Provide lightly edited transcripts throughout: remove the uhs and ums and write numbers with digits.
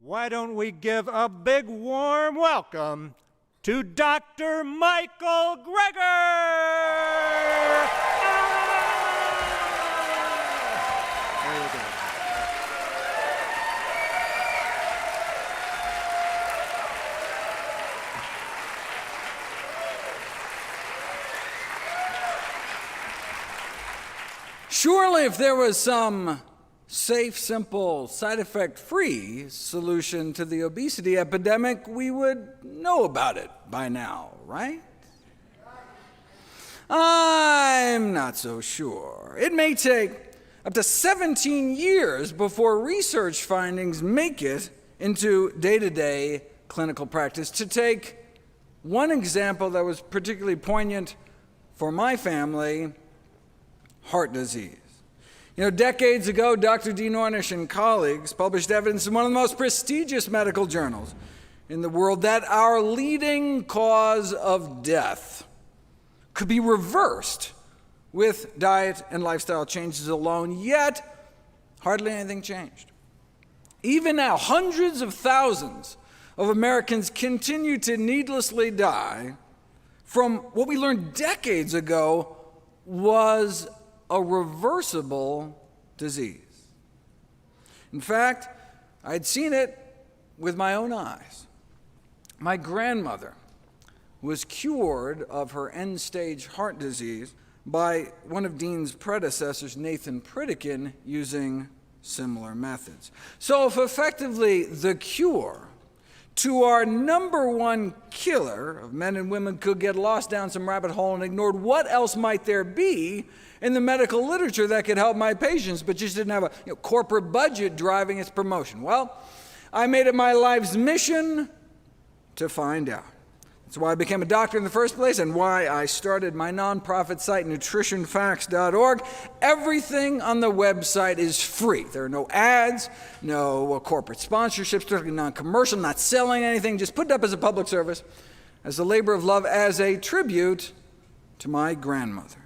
Why don't we give a big warm welcome to Dr. Michael Greger! There you go. Surely if there was some safe, simple, side effect-free solution to the obesity epidemic, we would know about it by now, right? I'm not so sure. It may take up to 17 years before research findings make it into day-to-day clinical practice. To take one example that was particularly poignant for my family, heart disease. You know, decades ago, Dr. Dean Ornish and colleagues published evidence in one of the most prestigious medical journals in the world that our leading cause of death could be reversed with diet and lifestyle changes alone, yet hardly anything changed. Even now, hundreds of thousands of Americans continue to needlessly die from what we learned decades ago was a reversible disease. In fact, I'd seen it with my own eyes. My grandmother was cured of her end-stage heart disease by one of Dean's predecessors, Nathan Pritikin, using similar methods. So if effectively the cure to our number one killer of men and women could get lost down some rabbit hole and ignored, what else might there be in the medical literature that could help my patients, but just didn't have a corporate budget driving its promotion? Well, I made it my life's mission to find out. That's why I became a doctor in the first place and why I started my nonprofit site, nutritionfacts.org. Everything on the website is free. There are no ads, no corporate sponsorships, strictly non-commercial, not selling anything, just put it up as a public service, as a labor of love, as a tribute to my grandmother.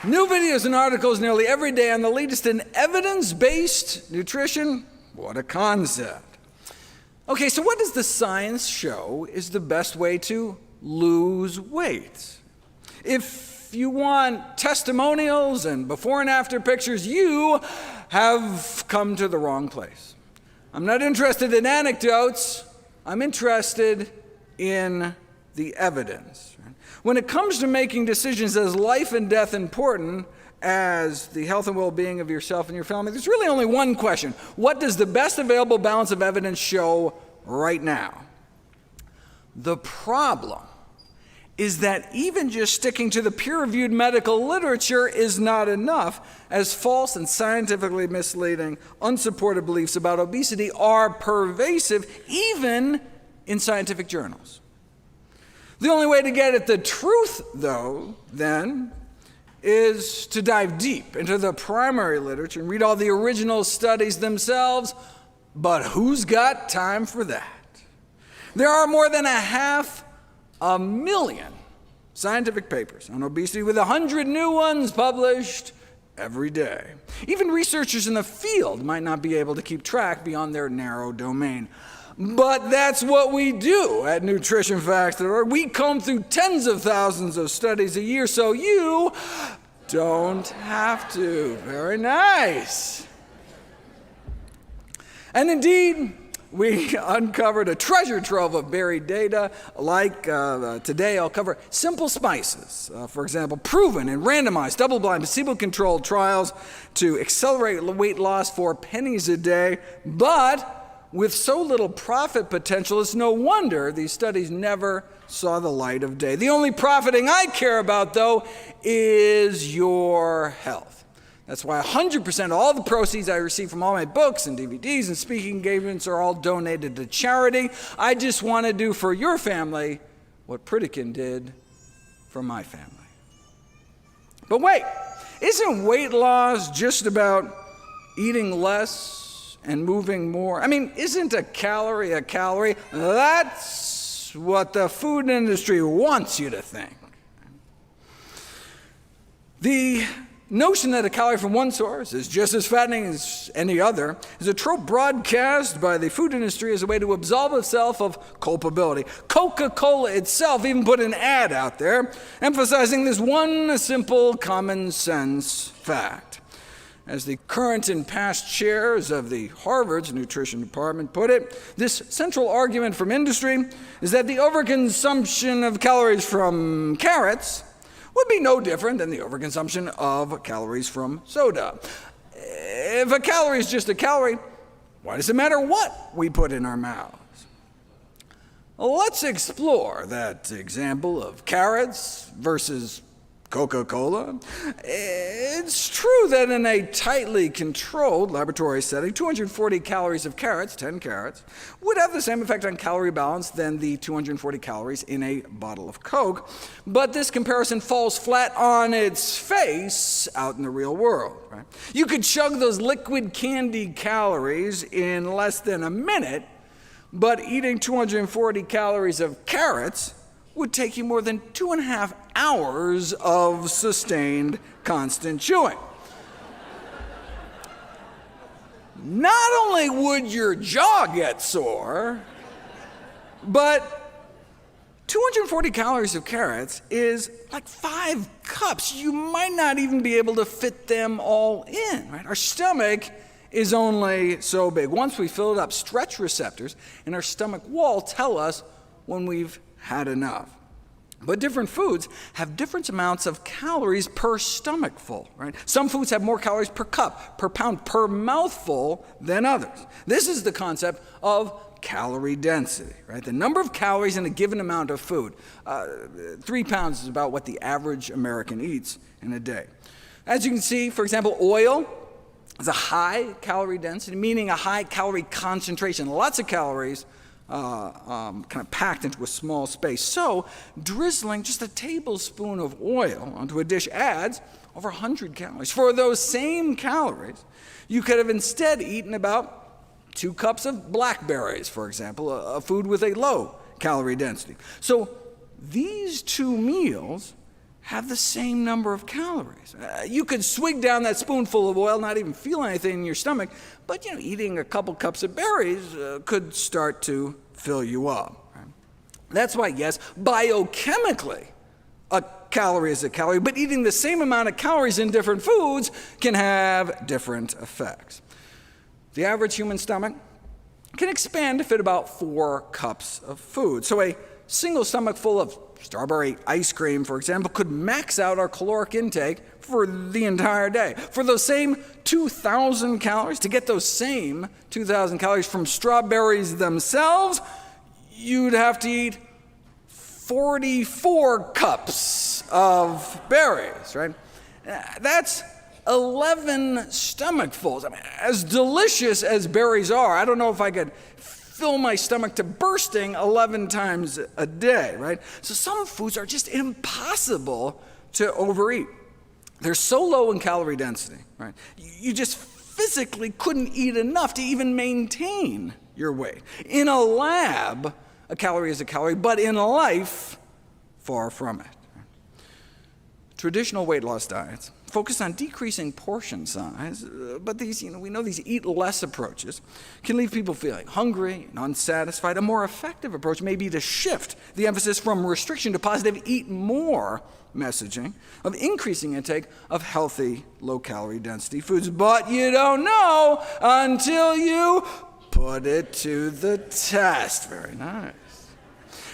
New videos and articles nearly every day on the latest in evidence-based nutrition. What a concept. Okay, so what does the science show is the best way to lose weight? If you want testimonials and before and after pictures, you have come to the wrong place. I'm not interested in anecdotes. I'm interested in the evidence. When it comes to making decisions as life and death important as the health and well-being of yourself and your family, there's really only one question. What does the best available balance of evidence show right now? The problem is that even just sticking to the peer-reviewed medical literature is not enough, as false and scientifically misleading, unsupported beliefs about obesity are pervasive, even in scientific journals. The only way to get at the truth, though, then, is to dive deep into the primary literature and read all the original studies themselves, but who's got time for that? There are more than 500,000 scientific papers on obesity, with 100 new ones published every day. Even researchers in the field might not be able to keep track beyond their narrow domain. But that's what we do at nutritionfacts.org. We comb through tens of thousands of studies a year, so you don't have to. Very nice. And indeed, we uncovered a treasure trove of buried data. Like today, I'll cover simple spices, for example, proven in randomized, double-blind, placebo-controlled trials to accelerate weight loss for pennies a day, but with so little profit potential, it's no wonder these studies never saw the light of day. The only profiting I care about, though, is your health. That's why 100% of all the proceeds I receive from all my books and DVDs and speaking engagements are all donated to charity. I just want to do for your family what Pritikin did for my family. But wait, isn't weight loss just about eating less and moving more? I mean, isn't a calorie a calorie? That's what the food industry wants you to think. The notion that a calorie from one source is just as fattening as any other is a trope broadcast by the food industry as a way to absolve itself of culpability. Coca-Cola itself even put an ad out there emphasizing this one simple common sense fact. As the current and past chairs of the Harvard's nutrition department put it, this central argument from industry is that the overconsumption of calories from carrots would be no different than the overconsumption of calories from soda. If a calorie is just a calorie, why does it matter what we put in our mouths? Let's explore that example of carrots versus Coca-Cola. It's true that in a tightly controlled laboratory setting, 240 calories of carrots, 10 carrots, would have the same effect on calorie balance than the 240 calories in a bottle of Coke. But this comparison falls flat on its face out in the real world. Right? You could chug those liquid candy calories in less than a minute, but eating 240 calories of carrots would take you more than 2.5 hours of sustained, constant chewing. Not only would your jaw get sore, but 240 calories of carrots is like 5 cups. You might not even be able to fit them all in, right? Our stomach is only so big. Once we fill it up, stretch receptors in our stomach wall tell us when we've had enough. But different foods have different amounts of calories per stomachful, right? Some foods have more calories per cup, per pound, per mouthful than others. This is the concept of calorie density, right? The number of calories in a given amount of food. 3 pounds is about what the average American eats in a day. As you can see, for example, oil is a high calorie density, meaning a high calorie concentration, lots of calories kind of packed into a small space. So drizzling just a tablespoon of oil onto a dish adds over 100 calories. For those same calories, you could have instead eaten about 2 cups of blackberries, for example, a food with a low calorie density. So these 2 meals have the same number of calories. You could swig down that spoonful of oil, not even feel anything in your stomach, but eating a couple cups of berries could start to fill you up. Right? That's why, yes, biochemically, a calorie is a calorie, but eating the same amount of calories in different foods can have different effects. The average human stomach can expand to fit about 4 cups of food. So a single stomach full of strawberry ice cream, for example, could max out our caloric intake for the entire day. For those same 2,000 calories, to get those same 2,000 calories from strawberries themselves, you'd have to eat 44 cups of berries, right? That's 11 stomachfuls. I mean, as delicious as berries are, I don't know if I could fill my stomach to bursting 11 times a day, right? So some foods are just impossible to overeat. They're so low in calorie density, right? You just physically couldn't eat enough to even maintain your weight. In a lab, a calorie is a calorie, but in life, far from it. Traditional weight loss diets focus on decreasing portion size, but these, we know these eat less approaches can leave people feeling hungry and unsatisfied. A more effective approach may be to shift the emphasis from restriction to positive eat more messaging of increasing intake of healthy, low-calorie density foods. But you don't know until you put it to the test. Very nice.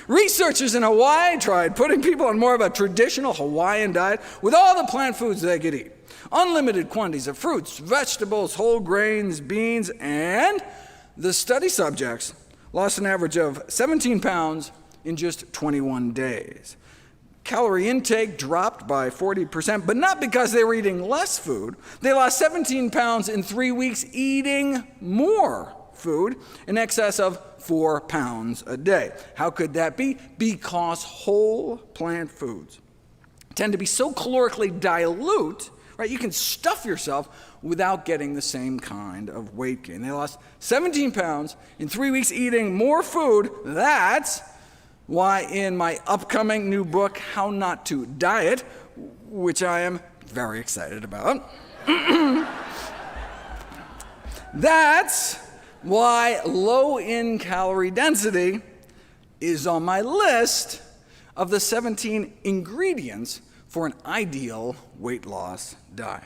Researchers in Hawaii tried putting people on more of a traditional Hawaiian diet with all the plant foods they could eat. Unlimited quantities of fruits, vegetables, whole grains, beans, and the study subjects lost an average of 17 pounds in just 21 days. Calorie intake dropped by 40%, but not because they were eating less food. They lost 17 pounds in 3 weeks eating more food, in excess of 4 pounds a day. How could that be? Because whole plant foods tend to be so calorically dilute, right? You can stuff yourself without getting the same kind of weight gain. They lost 17 pounds in 3 weeks eating more food. That's why in my upcoming new book, How Not to Diet, which I am very excited about. That's why low in calorie density is on my list of the 17 ingredients for an ideal weight loss diet.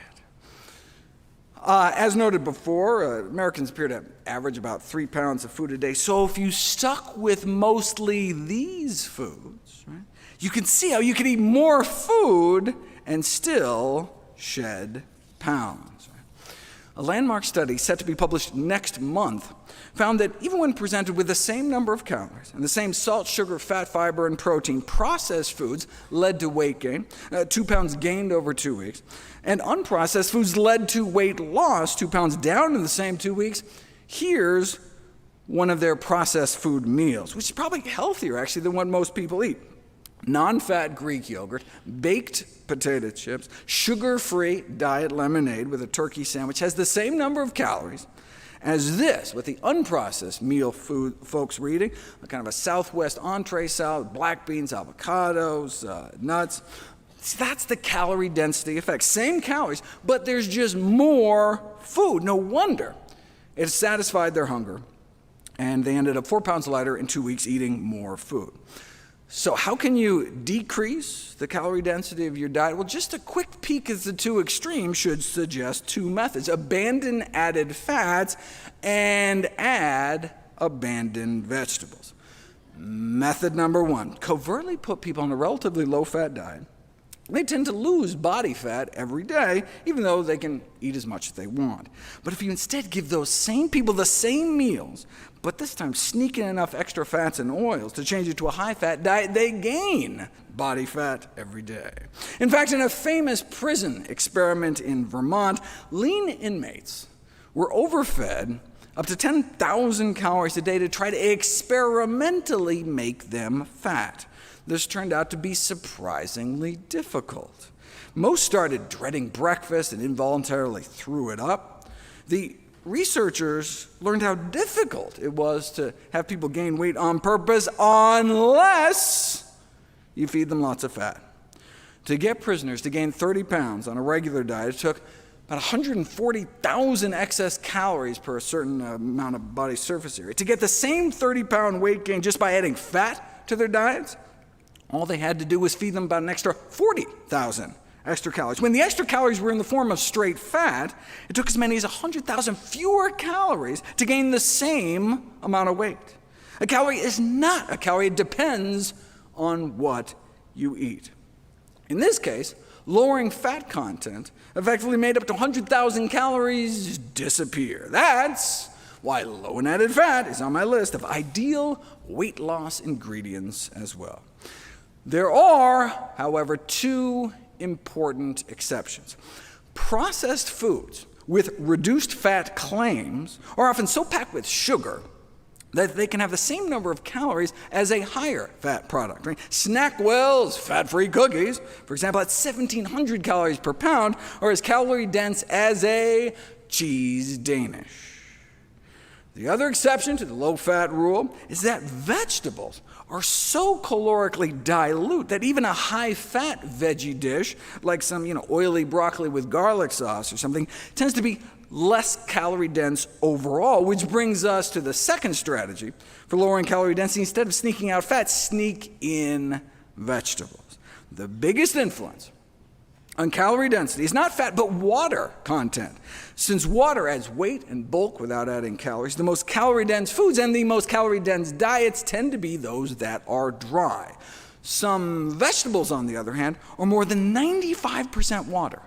As noted before, Americans appear to average about 3 pounds of food a day. So if you stuck with mostly these foods, right, you can see how you can eat more food and still shed pounds. Right? A landmark study set to be published next month found that even when presented with the same number of calories and the same salt, sugar, fat, fiber, and protein, processed foods led to weight gain, 2 pounds gained over 2 weeks, and unprocessed foods led to weight loss, 2 pounds down in the same 2 weeks. Here's one of their processed food meals, which is probably healthier, actually, than what most people eat. Non-fat Greek yogurt, baked potato chips, sugar-free diet lemonade with a turkey sandwich has the same number of calories as this, with the unprocessed meal food folks were eating, a kind of a Southwest entree salad, black beans, avocados, nuts. See, that's the calorie density effect. Same calories, but there's just more food. No wonder it satisfied their hunger, and they ended up 4 pounds lighter in 2 weeks eating more food. So how can you decrease the calorie density of your diet? Well, just a quick peek at the two extremes should suggest two methods. Abandon added fats and add abandoned vegetables. Method number one, covertly put people on a relatively low-fat diet. They tend to lose body fat every day, even though they can eat as much as they want. But if you instead give those same people the same meals, but this time sneak in enough extra fats and oils to change it to a high-fat diet, they gain body fat every day. In fact, in a famous prison experiment in Vermont, lean inmates were overfed up to 10,000 calories a day to try to experimentally make them fat. This turned out to be surprisingly difficult. Most started dreading breakfast and involuntarily threw it up. The researchers learned how difficult it was to have people gain weight on purpose unless you feed them lots of fat. To get prisoners to gain 30 pounds on a regular diet, it took about 140,000 excess calories per a certain amount of body surface area. To get the same 30-pound weight gain just by adding fat to their diets, all they had to do was feed them about an extra 40,000 extra calories. When the extra calories were in the form of straight fat, it took as many as 100,000 fewer calories to gain the same amount of weight. A calorie is not a calorie. It depends on what you eat. In this case, lowering fat content effectively made up to 100,000 calories disappear. That's why low in added fat is on my list of ideal weight loss ingredients as well. There are, however, two important exceptions. Processed foods with reduced fat claims are often so packed with sugar that they can have the same number of calories as a higher fat product. Right? Snackwell's fat-free cookies, for example, at 1,700 calories per pound, are as calorie dense as a cheese Danish. The other exception to the low-fat rule is that vegetables are so calorically dilute that even a high-fat veggie dish, like some oily broccoli with garlic sauce or something, tends to be less calorie dense overall, which brings us to the second strategy for lowering calorie density. Instead of sneaking out fat, sneak in vegetables. The biggest influence on calorie density is not fat, but water content. Since water adds weight and bulk without adding calories, the most calorie-dense foods and the most calorie-dense diets tend to be those that are dry. Some vegetables, on the other hand, are more than 95% water.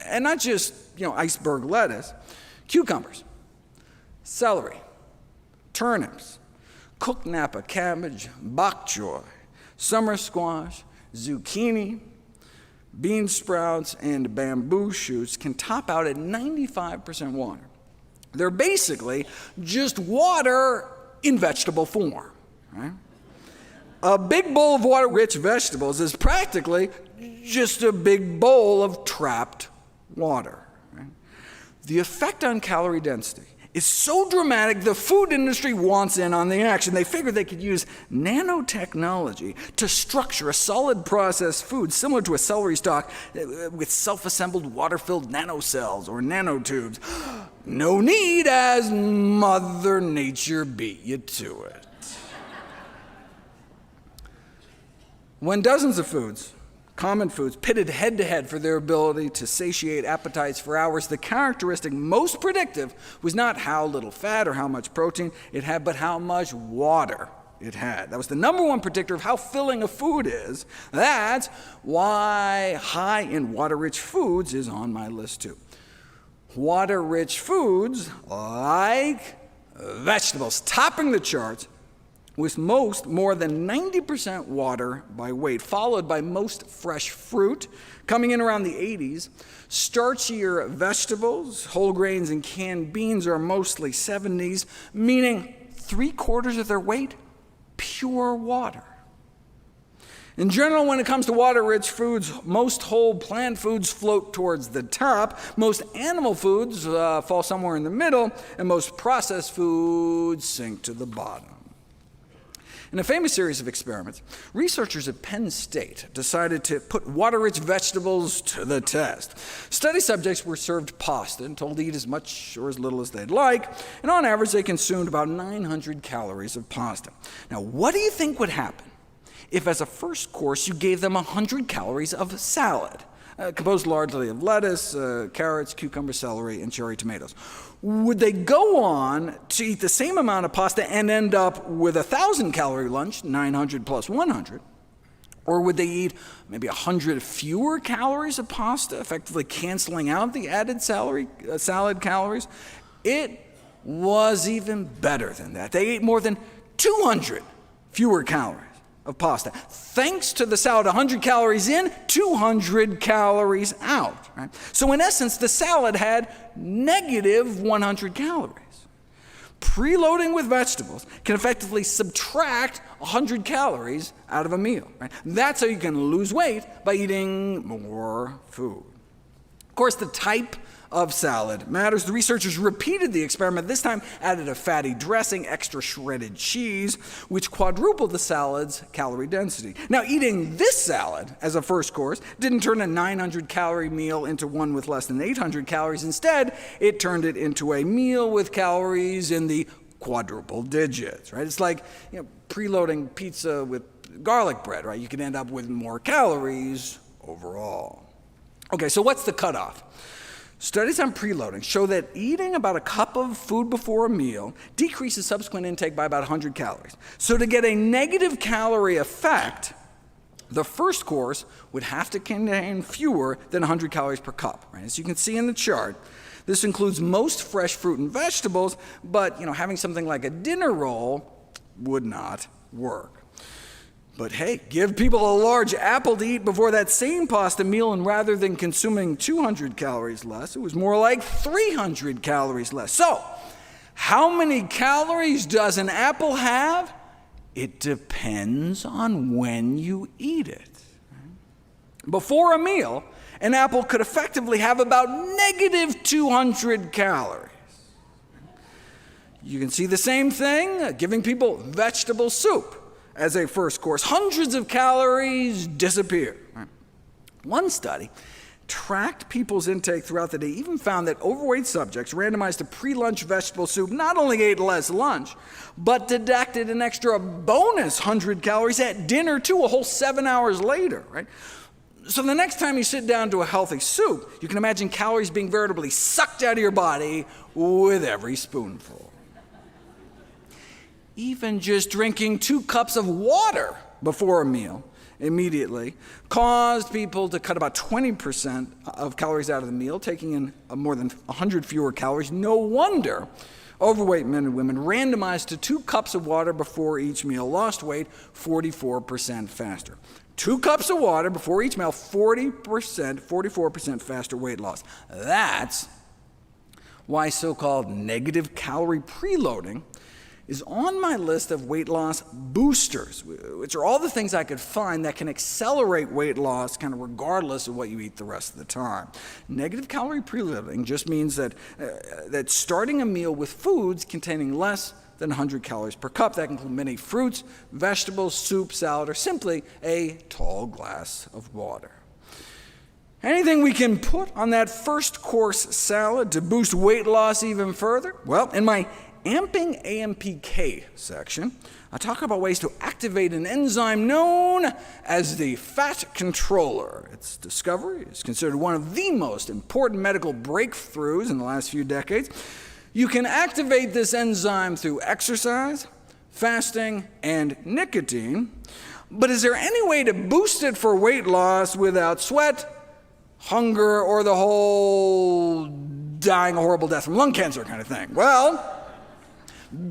And not just, iceberg lettuce. Cucumbers, celery, turnips, cooked Napa cabbage, bok choy, summer squash, zucchini, bean sprouts, and bamboo shoots can top out at 95% water. They're basically just water in vegetable form. Right? A big bowl of water-rich vegetables is practically just a big bowl of trapped water. Right? The effect on calorie density is so dramatic, the food industry wants in on the action. They figured they could use nanotechnology to structure a solid processed food similar to a celery stalk with self-assembled water-filled nanocells or nanotubes. No need, as Mother Nature beat you to it. When dozens of foods, common foods, pitted head-to-head for their ability to satiate appetites for hours, the characteristic most predictive was not how little fat or how much protein it had, but how much water it had. That was the number one predictor of how filling a food is. That's why high in water-rich foods is on my list too. Water-rich foods like vegetables topping the charts, with most more than 90% water by weight, followed by most fresh fruit, coming in around the 80s. Starchier vegetables, whole grains, and canned beans are mostly 70s, meaning 3/4 of their weight, pure water. In general, when it comes to water-rich foods, most whole plant foods float towards the top, most animal foods fall somewhere in the middle, and most processed foods sink to the bottom. In a famous series of experiments, researchers at Penn State decided to put water-rich vegetables to the test. Study subjects were served pasta and told to eat as much or as little as they'd like, and on average they consumed about 900 calories of pasta. Now, what do you think would happen if as a first course you gave them 100 calories of salad, composed largely of lettuce, carrots, cucumber, celery, and cherry tomatoes? Would they go on to eat the same amount of pasta and end up with a 1,000-calorie lunch, 900 plus 100? Or would they eat maybe 100 fewer calories of pasta, effectively canceling out the added salad calories? It was even better than that. They ate more than 200 fewer calories of pasta. Thanks to the salad, 100 calories in, 200 calories out. Right? So in essence, the salad had negative 100 calories. Preloading with vegetables can effectively subtract 100 calories out of a meal. Right? That's how you can lose weight, by eating more food. Of course, the type of salad matters. The researchers repeated the experiment, this time added a fatty dressing, extra shredded cheese, which quadrupled the salad's calorie density. Now, eating this salad as a first course didn't turn a 900-calorie meal into one with less than 800 calories. Instead, it turned it into a meal with calories in the quadruple digits. Right? It's like preloading pizza with garlic bread. Right? You can end up with more calories overall. Okay, so what's the cutoff? Studies on preloading show that eating about a cup of food before a meal decreases subsequent intake by about 100 calories. So to get a negative calorie effect, the first course would have to contain fewer than 100 calories per cup. Right? As you can see in the chart, this includes most fresh fruit and vegetables, but having something like a dinner roll would not work. But hey, give people a large apple to eat before that same pasta meal, and rather than consuming 200 calories less, it was more like 300 calories less. So, how many calories does an apple have? It depends on when you eat it. Before a meal, an apple could effectively have about negative 200 calories. You can see the same thing, giving people vegetable soup as a first course. Hundreds of calories disappear. One study tracked people's intake throughout the day, even found that overweight subjects randomized to pre-lunch vegetable soup not only ate less lunch, but deducted an extra bonus 100 calories at dinner too, a whole 7 hours later. Right? So the next time you sit down to a healthy soup, you can imagine calories being veritably sucked out of your body with every spoonful. Even just drinking 2 cups of water before a meal immediately caused people to cut about 20% of calories out of the meal, taking in more than 100 fewer calories. No wonder overweight men and women randomized to 2 cups of water before each meal lost weight 44% faster. 2 cups of water before each meal, 44% faster weight loss. That's why so-called negative calorie preloading is on my list of weight loss boosters, which are all the things I could find that can accelerate weight loss kind of regardless of what you eat the rest of the time. Negative calorie preloading just means that starting a meal with foods containing less than 100 calories per cup. That can include many fruits, vegetables, soup, salad, or simply a tall glass of water. Anything we can put on that first course salad to boost weight loss even further? Well, in my Amping AMPK section, I talk about ways to activate an enzyme known as the fat controller. Its discovery is considered one of the most important medical breakthroughs in the last few decades. You can activate this enzyme through exercise, fasting, and nicotine, but is there any way to boost it for weight loss without sweat, hunger, or the whole dying a horrible death from lung cancer kind of thing? Well,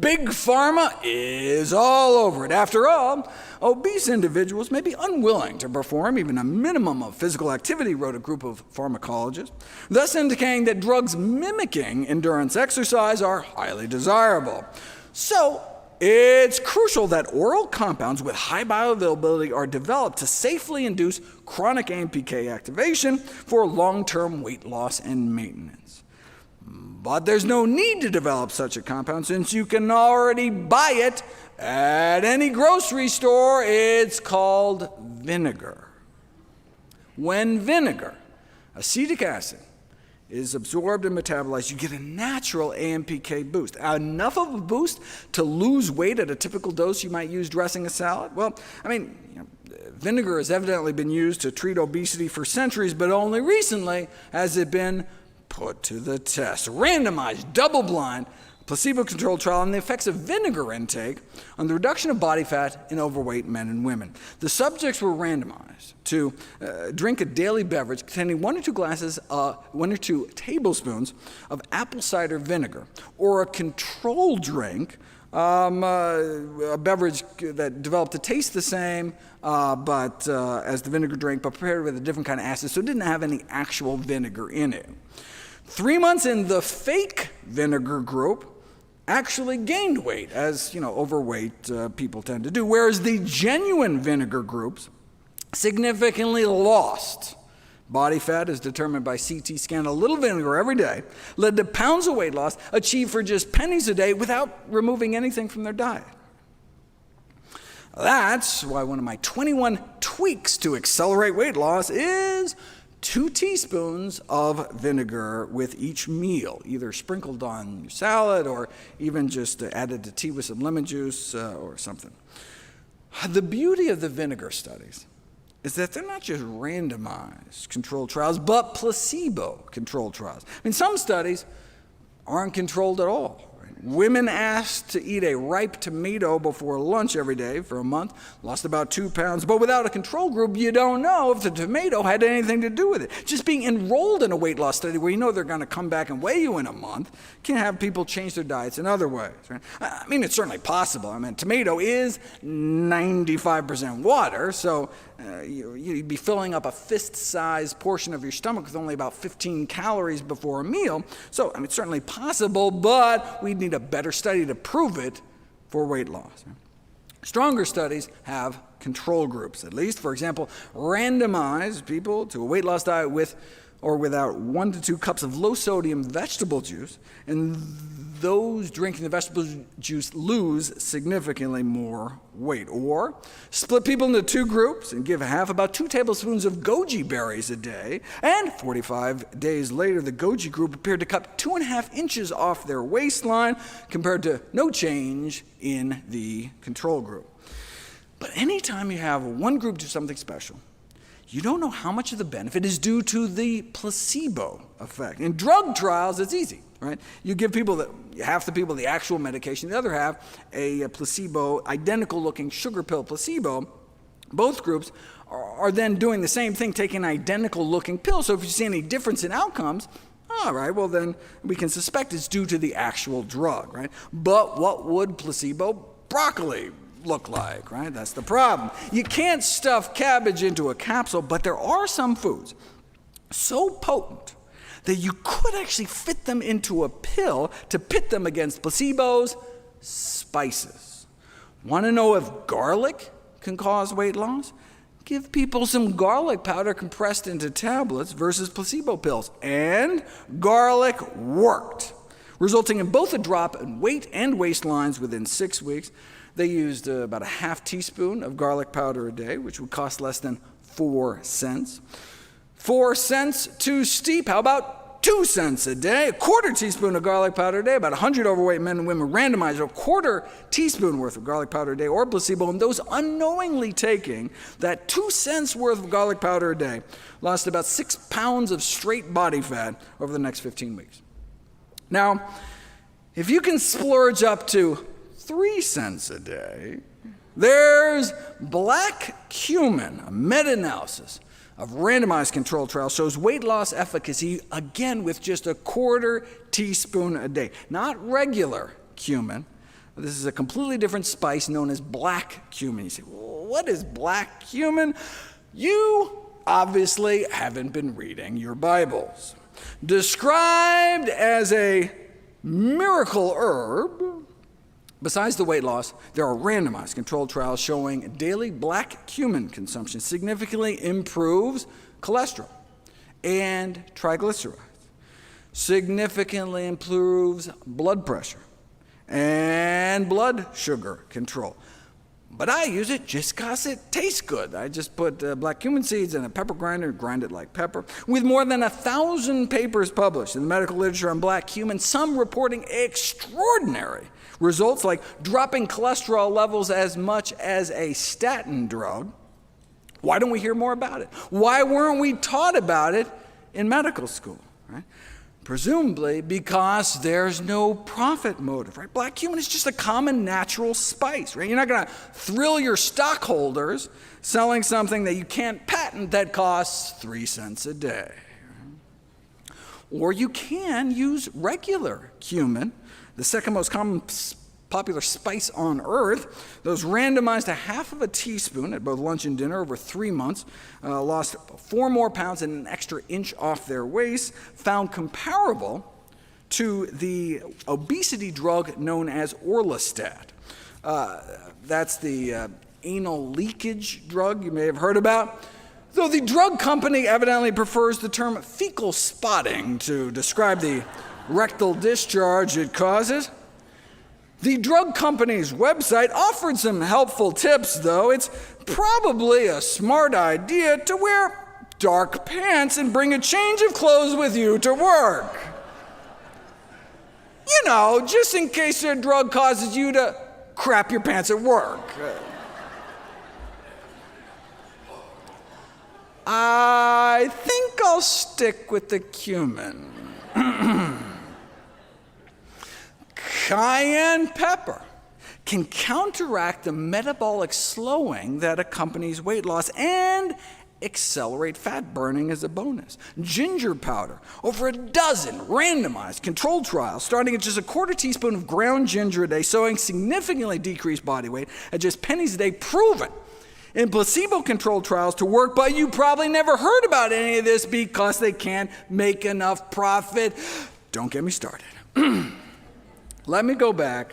Big Pharma is all over it. After all, obese individuals may be unwilling to perform even a minimum of physical activity, wrote a group of pharmacologists, thus indicating that drugs mimicking endurance exercise are highly desirable. So, it's crucial that oral compounds with high bioavailability are developed to safely induce chronic AMPK activation for long-term weight loss and maintenance. But there's no need to develop such a compound since you can already buy it at any grocery store. It's called vinegar. When vinegar, acetic acid, is absorbed and metabolized, you get a natural AMPK boost. Enough of a boost to lose weight at a typical dose you might use dressing a salad? Well, vinegar has evidently been used to treat obesity for centuries, but only recently has it been put to the test. A randomized, double-blind, placebo-controlled trial on the effects of vinegar intake on the reduction of body fat in overweight men and women. The subjects were randomized to drink a daily beverage containing 1 or 2 tablespoons of apple cider vinegar, or a control drink, a beverage that developed to taste the same as the vinegar drink, but prepared with a different kind of acid, so it didn't have any actual vinegar in it. 3 months in, the fake vinegar group actually gained weight, as overweight people tend to do, whereas the genuine vinegar groups significantly lost body fat, as determined by CT scan. A little vinegar every day led to pounds of weight loss achieved for just pennies a day without removing anything from their diet. That's why one of my 21 tweaks to accelerate weight loss is 2 teaspoons of vinegar with each meal, either sprinkled on your salad or even just added to tea with some lemon juice or something. The beauty of the vinegar studies is that they're not just randomized controlled trials, but placebo-controlled trials. Some studies aren't controlled at all. Women asked to eat a ripe tomato before lunch every day for a month, lost about 2 pounds, but without a control group, you don't know if the tomato had anything to do with it. Just being enrolled in a weight loss study where you know they're going to come back and weigh you in a month can have people change their diets in other ways. Right? It's certainly possible. Tomato is 95% water, so you'd be filling up a fist-sized portion of your stomach with only about 15 calories before a meal. So, it's certainly possible, but we'd need a better study to prove it for weight loss. Stronger studies have control groups, at least. For example, randomize people to a weight loss diet with or without 1 to 2 cups of low-sodium vegetable juice, and those drinking the vegetable juice lose significantly more weight. Or split people into 2 groups and give half about 2 tablespoons of goji berries a day, and 45 days later, the goji group appeared to cut 2.5 inches off their waistline compared to no change in the control group. But anytime you have one group do something special, you don't know how much of the benefit is due to the placebo effect. In drug trials, it's easy, right? You give half the people the actual medication, the other half a placebo, identical-looking sugar pill placebo. Both groups are then doing the same thing, taking an identical-looking pill. So if you see any difference in outcomes, all right, well then we can suspect it's due to the actual drug, right? But what would placebo broccoli look like, right? That's the problem. You can't stuff cabbage into a capsule, but there are some foods so potent that you could actually fit them into a pill to pit them against placebos spices. Want to know if garlic can cause weight loss? Give people some garlic powder compressed into tablets versus placebo pills. And garlic worked, resulting in both a drop in weight and waistlines within 6 weeks. They used about a half teaspoon of garlic powder a day, which would cost less than 4 cents. 4 cents too steep? How about 2 cents a day? A quarter teaspoon of garlic powder a day. About 100 overweight men and women randomized a quarter teaspoon worth of garlic powder a day or placebo, and those unknowingly taking that 2 cents worth of garlic powder a day lost about 6 pounds of straight body fat over the next 15 weeks. Now, if you can splurge up to 3 cents a day, there's black cumin. A meta-analysis of randomized controlled trials shows weight loss efficacy, again, with just a quarter teaspoon a day. Not regular cumin. This is a completely different spice known as black cumin. You say, well, what is black cumin? You obviously haven't been reading your Bibles. Described as a miracle herb, besides the weight loss, there are randomized controlled trials showing daily black cumin consumption significantly improves cholesterol and triglycerides, significantly improves blood pressure and blood sugar control. But I use it just because it tastes good. I just put black cumin seeds in a pepper grinder and grind it like pepper. With more than 1,000 papers published in the medical literature on black cumin, some reporting extraordinary results like dropping cholesterol levels as much as a statin drug. Why don't we hear more about it? Why weren't we taught about it in medical school? Right? Presumably because there's no profit motive, right? Black cumin is just a common natural spice, right? You're not going to thrill your stockholders selling something that you can't patent that costs 3 cents a day. Or you can use regular cumin, the second most common popular spice on earth. Those randomized a half of a teaspoon at both lunch and dinner over 3 months, lost 4 more pounds and an extra inch off their waist, found comparable to the obesity drug known as Orlistat. That's the anal leakage drug you may have heard about. Though the drug company evidently prefers the term fecal spotting to describe the rectal discharge it causes. The drug company's website offered some helpful tips, though. It's probably a smart idea to wear dark pants and bring a change of clothes with you to work. You know, just in case their drug causes you to crap your pants at work. I think I'll stick with the cumin. Cayenne pepper can counteract the metabolic slowing that accompanies weight loss and accelerate fat burning as a bonus. Ginger powder, over 12 randomized controlled trials starting at just a quarter teaspoon of ground ginger a day, showing significantly decreased body weight at just pennies a day, proven in placebo-controlled trials to work, but you probably never heard about any of this because they can't make enough profit. Don't get me started. Let me go back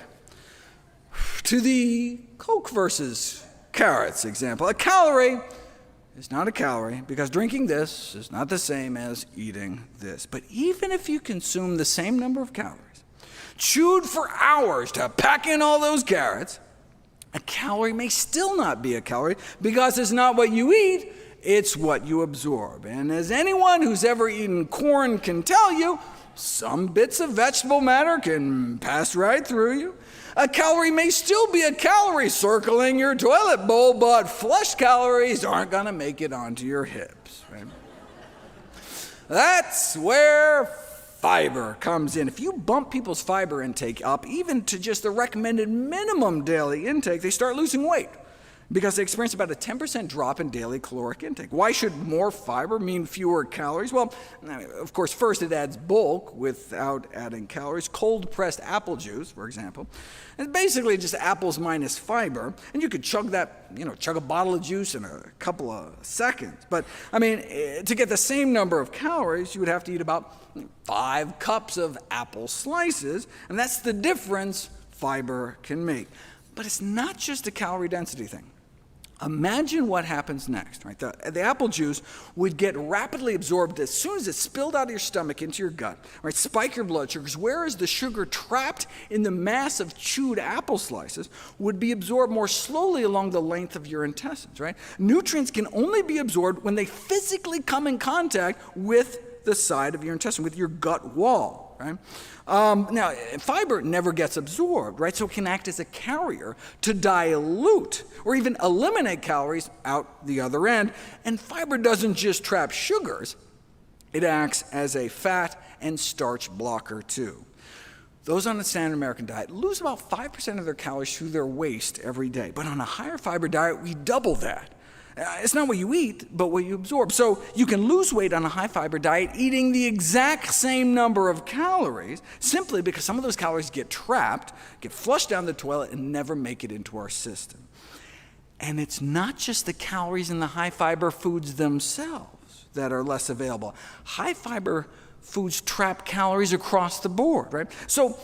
to the Coke versus carrots example. A calorie is not a calorie because drinking this is not the same as eating this. But even if you consume the same number of calories, chewed for hours to pack in all those carrots, a calorie may still not be a calorie because it's not what you eat, it's what you absorb. And as anyone who's ever eaten corn can tell you, some bits of vegetable matter can pass right through you. A calorie may still be a calorie circling your toilet bowl, but flesh calories aren't going to make it onto your hips. Right? That's where fiber comes in. If you bump people's fiber intake up, even to just the recommended minimum daily intake, they start losing weight because they experience about a 10% drop in daily caloric intake. Why should more fiber mean fewer calories? Well, of course, first it adds bulk without adding calories. Cold-pressed apple juice, for example, is basically just apples minus fiber, and you could chug that, chug a bottle of juice in a couple of seconds. But, to get the same number of calories, you would have to eat about 5 cups of apple slices, and that's the difference fiber can make. But it's not just a calorie density thing. Imagine what happens next, right? The apple juice would get rapidly absorbed as soon as it's spilled out of your stomach into your gut, right? Spike your blood sugars, whereas the sugar trapped in the mass of chewed apple slices would be absorbed more slowly along the length of your intestines, right? Nutrients can only be absorbed when they physically come in contact with the side of your intestine, with your gut wall, right? Now, fiber never gets absorbed, right? So it can act as a carrier to dilute or even eliminate calories out the other end. And fiber doesn't just trap sugars, it acts as a fat and starch blocker too. Those on the standard American diet lose about 5% of their calories through their waste every day. But on a higher fiber diet, we double that. It's not what you eat, but what you absorb. So you can lose weight on a high-fiber diet eating the exact same number of calories simply because some of those calories get trapped, get flushed down the toilet, and never make it into our system. And it's not just the calories in the high-fiber foods themselves that are less available. High-fiber foods trap calories across the board, right? So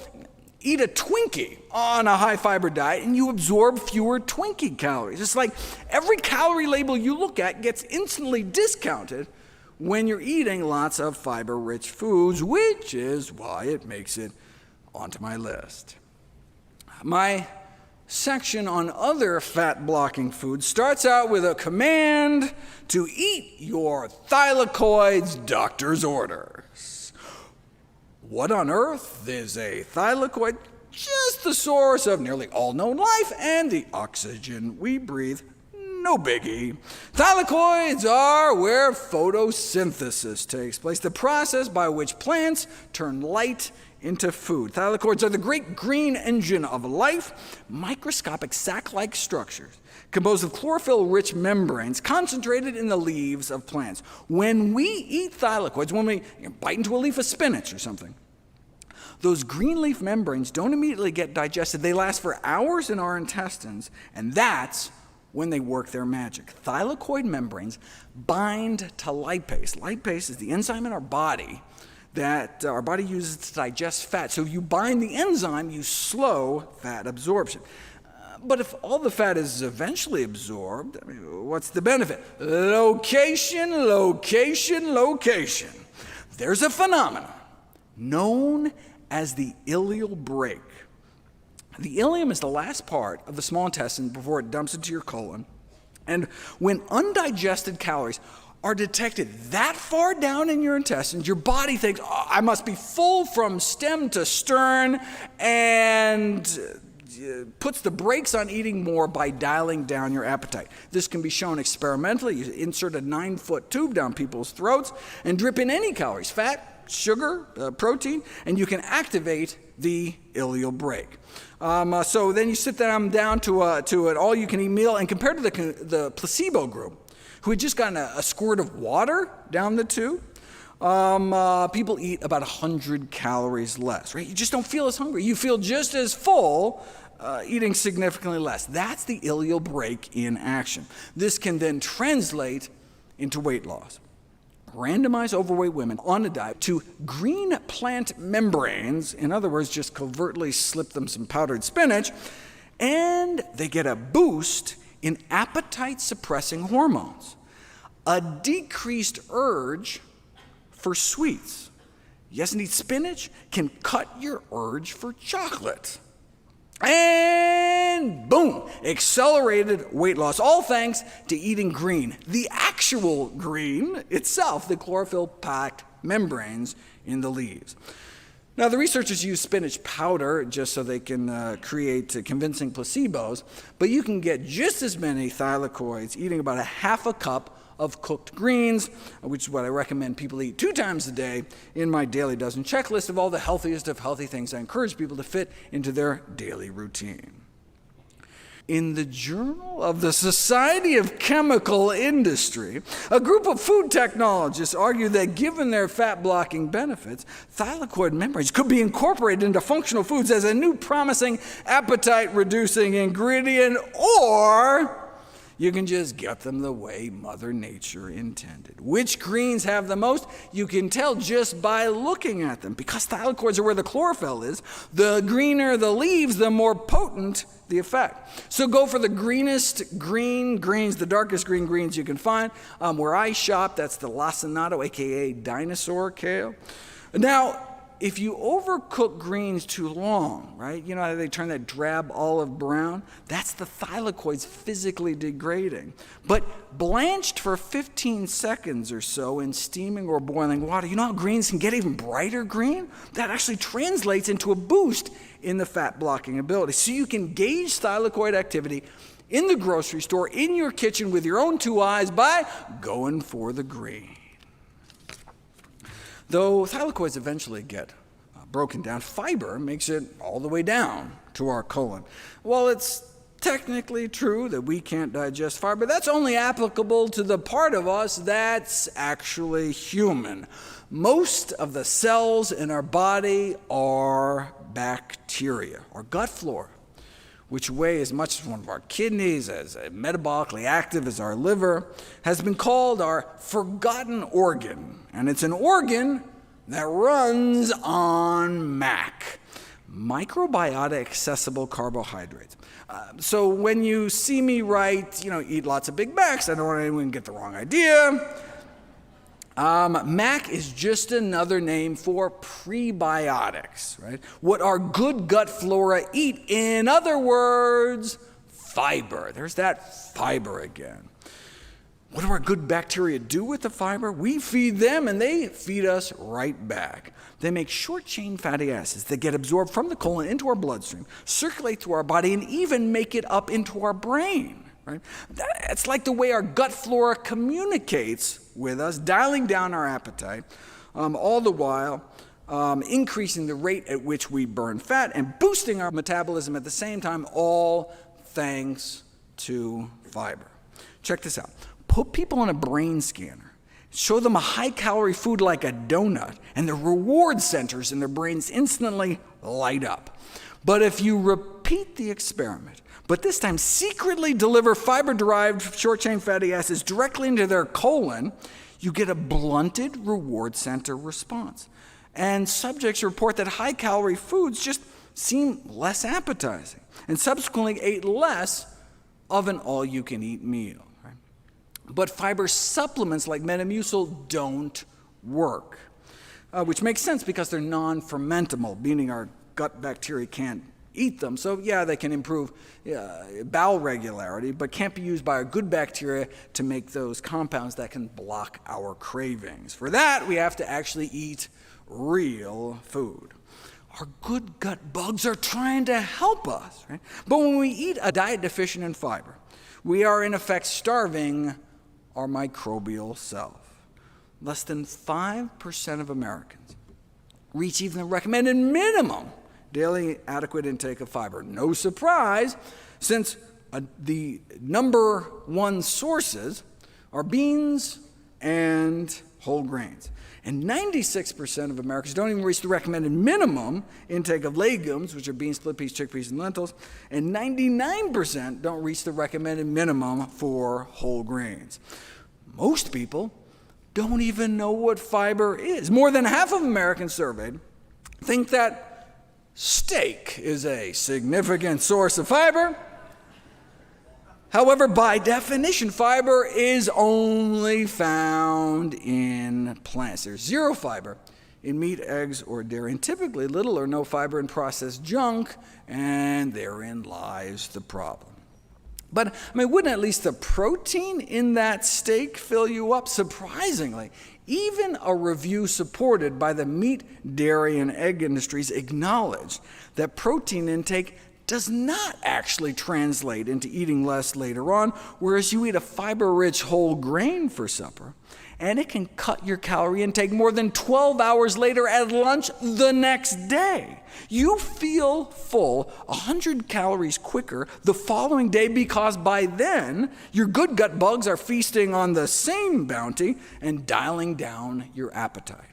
eat a Twinkie on a high-fiber diet and you absorb fewer Twinkie calories. It's like every calorie label you look at gets instantly discounted when you're eating lots of fiber-rich foods, which is why it makes it onto my list. My section on other fat-blocking foods starts out with a command to eat your thylakoids, doctor's orders. What on earth is a thylakoid? Just the source of nearly all known life and the oxygen we breathe. No biggie. Thylakoids are where photosynthesis takes place, the process by which plants turn light into food. Thylakoids are the great green engine of life, microscopic sac-like structures composed of chlorophyll-rich membranes concentrated in the leaves of plants. When we eat thylakoids, when we bite into a leaf of spinach or something, those green leaf membranes don't immediately get digested. They last for hours in our intestines, and that's when they work their magic. Thylakoid membranes bind to lipase. Lipase is the enzyme in our body that our body uses to digest fat. So if you bind the enzyme, you slow fat absorption. But if all the fat is eventually absorbed, what's the benefit? Location, location, location. There's a phenomenon known as the ileal brake. The ileum is the last part of the small intestine before it dumps into your colon. And when undigested calories are detected that far down in your intestines, your body thinks, oh, I must be full from stem to stern, and puts the brakes on eating more by dialing down your appetite. This can be shown experimentally. You insert a 9-foot tube down people's throats and drip in any calories, fat, sugar, protein, and you can activate the ileal brake. So then you sit them down to an all-you-can-eat meal, and compared to the placebo group, who had just gotten a squirt of water down the tube, people eat about 100 calories less, right? You just don't feel as hungry. You feel just as full, eating significantly less. That's the ileal brake in action. This can then translate into weight loss. Randomize overweight women on a diet to green plant membranes, in other words, just covertly slip them some powdered spinach, and they get a boost in appetite-suppressing hormones, a decreased urge for sweets. Yes, indeed, spinach can cut your urge for chocolate. And boom, accelerated weight loss, all thanks to eating green. The actual green itself, the chlorophyll-packed membranes in the leaves. Now, the researchers use spinach powder just so they can create convincing placebos, but you can get just as many thylakoids eating about a half a cup of cooked greens, which is what I recommend people eat 2 times a day in my daily dozen checklist of all the healthiest of healthy things I encourage people to fit into their daily routine. In the Journal of the Society of Chemical Industry, a group of food technologists argue that given their fat-blocking benefits, thylakoid membranes could be incorporated into functional foods as a new promising appetite-reducing ingredient, or You can just get them the way Mother Nature intended. Which greens have the most? You can tell just by looking at them. Because thylakoids are where the chlorophyll is, the greener the leaves, the more potent the effect. So go for the greenest green greens, the darkest green greens you can find. Where I shop, that's the lacinato, aka dinosaur kale. Now, if you overcook greens too long, right? You know how they turn that drab olive brown? That's the thylakoids physically degrading. But blanched for 15 seconds or so in steaming or boiling water, you know how greens can get even brighter green? That actually translates into a boost in the fat blocking ability. So you can gauge thylakoid activity in the grocery store, in your kitchen with your own two eyes by going for the green. Though thylakoids eventually get broken down, fiber makes it all the way down to our colon. While it's technically true that we can't digest fiber, that's only applicable to the part of us that's actually human. Most of the cells in our body are bacteria, or gut flora, which weigh as much as one of our kidneys, as metabolically active as our liver, has been called our forgotten organ. And it's an organ that runs on MAC, microbiota accessible carbohydrates. So when you see me write, eat lots of Big Macs, I don't want anyone to get the wrong idea. MAC is just another name for prebiotics, right? What our good gut flora eat. In other words, fiber. There's that fiber again. What do our good bacteria do with the fiber? We feed them and they feed us right back. They make short-chain fatty acids that get absorbed from the colon into our bloodstream, circulate through our body, and even make it up into our brain. Right? It's like the way our gut flora communicates with us, dialing down our appetite, all the while increasing the rate at which we burn fat and boosting our metabolism at the same time, all thanks to fiber. Check this out. Put people on a brain scanner, show them a high-calorie food like a donut, and the reward centers in their brains instantly light up. But if you repeat the experiment, but this time secretly deliver fiber-derived short-chain fatty acids directly into their colon, you get a blunted reward center response. And subjects report that high-calorie foods just seem less appetizing, and subsequently ate less of an all-you-can-eat meal. Right? But fiber supplements like Metamucil don't work, which makes sense because they're non-fermentable, meaning our gut bacteria can't eat them. So yeah, they can improve bowel regularity, but can't be used by our good bacteria to make those compounds that can block our cravings. For that, we have to actually eat real food. Our good gut bugs are trying to help us, right? But when we eat a diet deficient in fiber, we are in effect starving our microbial self. Less than 5% of Americans reach even the recommended minimum daily adequate intake of fiber. No surprise, since the number one sources are beans and whole grains. And 96% of Americans don't even reach the recommended minimum intake of legumes, which are beans, split peas, chickpeas, and lentils. And 99% don't reach the recommended minimum for whole grains. Most people don't even know what fiber is. More than half of Americans surveyed think that steak is a significant source of fiber. However, by definition, fiber is only found in plants. There's zero fiber in meat, eggs, or dairy, and typically little or no fiber in processed junk, and therein lies the problem. But, wouldn't at least the protein in that steak fill you up? Surprisingly, even a review supported by the meat, dairy, and egg industries acknowledged that protein intake does not actually translate into eating less later on, whereas you eat a fiber-rich whole grain for supper, and it can cut your calorie intake more than 12 hours later at lunch the next day. You feel full 100 calories quicker the following day because by then, your good gut bugs are feasting on the same bounty and dialing down your appetite.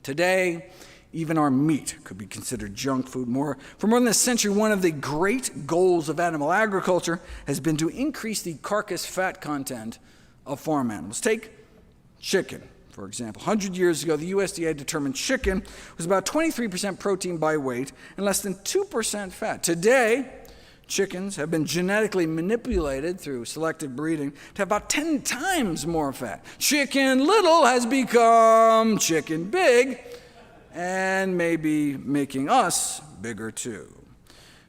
Today, even our meat could be considered junk food. For more than a century, one of the great goals of animal agriculture has been to increase the carcass fat content of farm animals. Take chicken, for example. 100 years ago, the USDA determined chicken was about 23% protein by weight and less than 2% fat. Today, chickens have been genetically manipulated through selective breeding to have about 10 times more fat. Chicken Little has become Chicken Big, and maybe making us bigger too.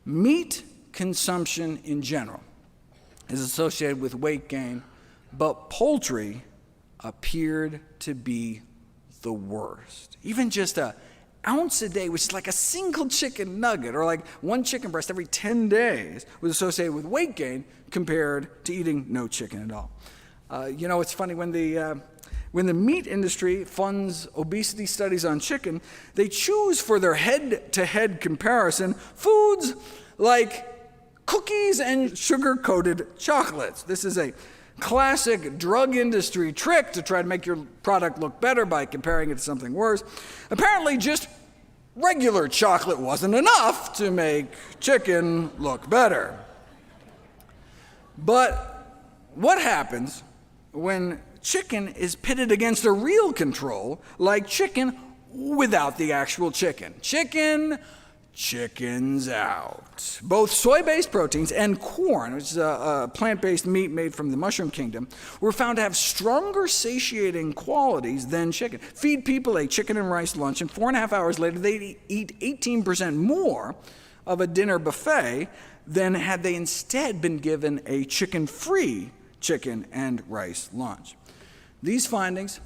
Meat consumption in general is associated with weight gain, but poultry appeared to be the worst. Even just an ounce a day, which is like a single chicken nugget, or like one chicken breast every 10 days, was associated with weight gain compared to eating no chicken at all. It's funny, when the meat industry funds obesity studies on chicken, they choose for their head-to-head comparison foods like cookies and sugar-coated chocolates. This is a classic drug industry trick to try to make your product look better by comparing it to something worse. Apparently, just regular chocolate wasn't enough to make chicken look better. But what happens when chicken is pitted against a real control, like chicken without the actual chicken? Chickens out. Both soy-based proteins and corn, which is a plant-based meat made from the mushroom kingdom, were found to have stronger satiating qualities than chicken. Feed people a chicken and rice lunch, and 4.5 hours later, they'd eat 18% more of a dinner buffet than had they instead been given a chicken-free chicken and rice lunch. These findings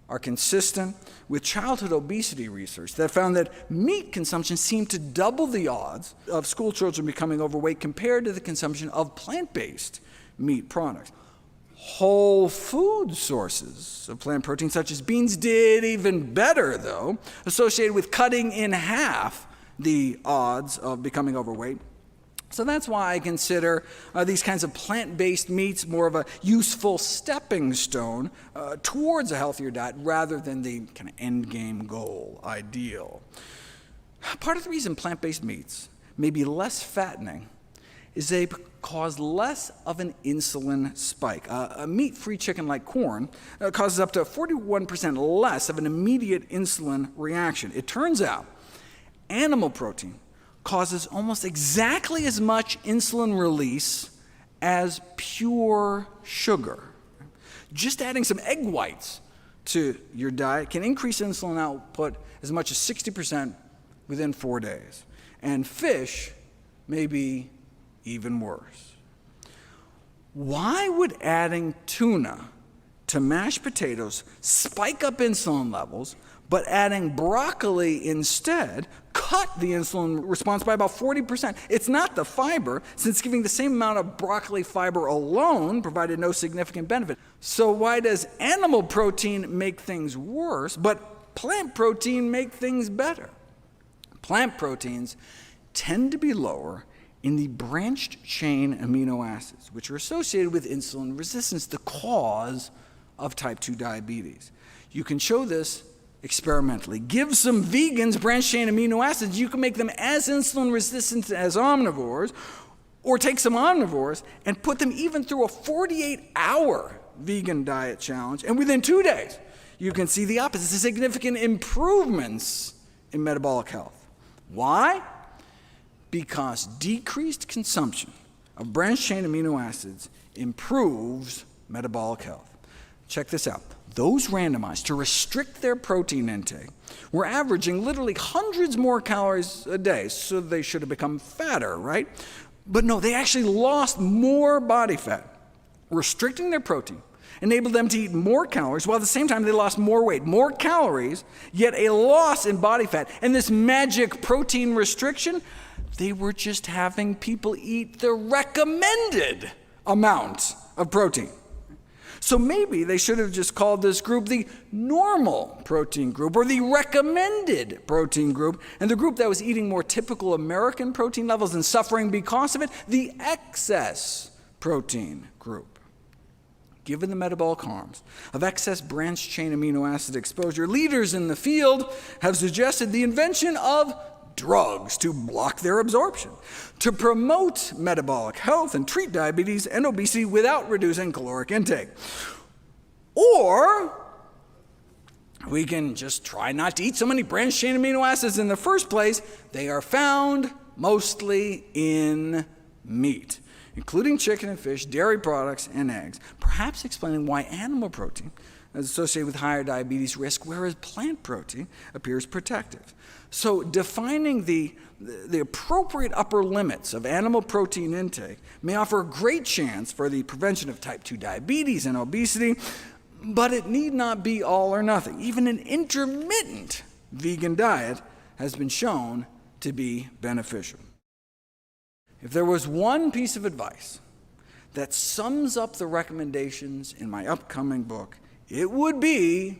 are consistent with childhood obesity research that found that meat consumption seemed to double the odds of school children becoming overweight compared to the consumption of plant-based meat products. Whole food sources of plant protein, such as beans, did even better, though, associated with cutting in half the odds of becoming overweight. So that's why I consider these kinds of plant-based meats more of a useful stepping stone towards a healthier diet rather than the kind of end game goal ideal. Part of the reason plant-based meats may be less fattening is they cause less of an insulin spike. A meat-free chicken like corn causes up to 41% less of an immediate insulin reaction. It turns out animal protein causes almost exactly as much insulin release as pure sugar. Just adding some egg whites to your diet can increase insulin output as much as 60% within 4 days. And fish may be even worse. Why would adding tuna to mashed potatoes spike up insulin levels, but adding broccoli instead cut the insulin response by about 40%? It's not the fiber, since giving the same amount of broccoli fiber alone provided no significant benefit. So why does animal protein make things worse, but plant protein make things better? Plant proteins tend to be lower in the branched chain amino acids, which are associated with insulin resistance, the cause of type 2 diabetes. You can show this experimentally. Give some vegans branched chain amino acids, you can make them as insulin resistant as omnivores, or take some omnivores and put them even through a 48-hour vegan diet challenge, and within 2 days, you can see the opposite, significant improvements in metabolic health. Why? Because decreased consumption of branched chain amino acids improves metabolic health. Check this out. Those randomized to restrict their protein intake were averaging literally hundreds more calories a day, so they should have become fatter, right? But no, they actually lost more body fat. Restricting their protein enabled them to eat more calories, while at the same time they lost more weight, more calories, yet a loss in body fat. And this magic protein restriction, they were just having people eat the recommended amount of protein. So maybe they should have just called this group the normal protein group, or the recommended protein group, and the group that was eating more typical American protein levels and suffering because of it, the excess protein group. given the metabolic harms of excess branched-chain amino acid exposure, leaders in the field have suggested the invention of drugs to block their absorption, to promote metabolic health and treat diabetes and obesity without reducing caloric intake. Or we can just try not to eat so many branched-chain amino acids in the first place. They are found mostly in meat, including chicken and fish, dairy products, and eggs, perhaps explaining why animal protein is associated with higher diabetes risk, whereas plant protein appears protective. So defining the appropriate upper limits of animal protein intake may offer a great chance for the prevention of type 2 diabetes and obesity, but it need not be all or nothing. Even an intermittent vegan diet has been shown to be beneficial. If there was one piece of advice that sums up the recommendations in my upcoming book, it would be